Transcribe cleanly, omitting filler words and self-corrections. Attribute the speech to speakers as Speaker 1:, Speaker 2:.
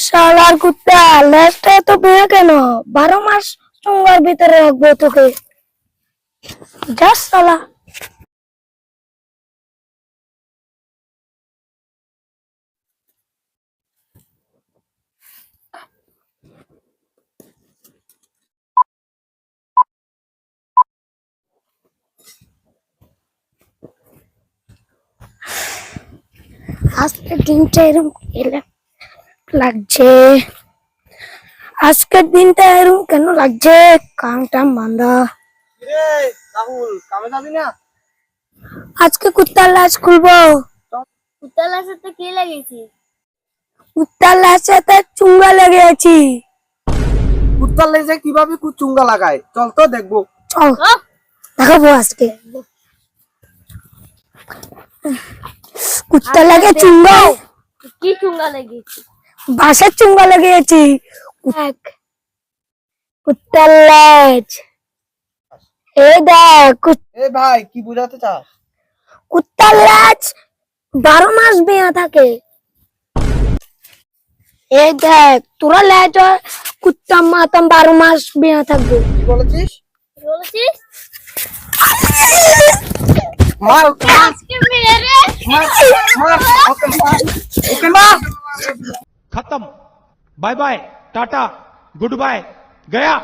Speaker 1: শালার কুত্তা, লেজটা এত বেয়া কেন? 12 মাস চুঙ্গার ভিতরে রাখবো তোকে। যা শালা। আজকের দিনটা এরকম লাগছে, আজকের দিনটা এরকম কেন লাগছে? কামটা বান্ধা।
Speaker 2: রাহুল, কামে যাবি না?
Speaker 1: আজকে কুত্তার লাশ খুলবো।
Speaker 3: কুত্তার লাশেতে কি লাগিয়েছি?
Speaker 1: কুত্তার লাশেতে চুঙ্গা লেগেছি।
Speaker 2: কুত্তার লেজে কিভাবে চুঙ্গা লাগায়? চল তো দেখবো।
Speaker 1: চল দেখাবো আজকে। কুত্তা লাগে চুঙ্গা,
Speaker 3: কি চুঙ্গা লাগিয়েছি?
Speaker 1: বাসার চুঙ্গা লেগেছি। কুত্তার লাশ, এই দেখ
Speaker 2: এ ভাই, কি বুঝাতে চাস?
Speaker 1: কুত্তার লাশ 12 মাস বেয়া থাকে। এই দেখ তোরা লাশ কুত্তা মাতাম 12 মাস বেয়া থাকবে।
Speaker 2: কি বলেছিস?
Speaker 3: কি বলেছিস?
Speaker 2: মার
Speaker 3: আজকে মেরে
Speaker 2: মার মার ওকে মার, ওকে মার।
Speaker 4: खत्म। बाय बाय टाटा गुड बाय गया।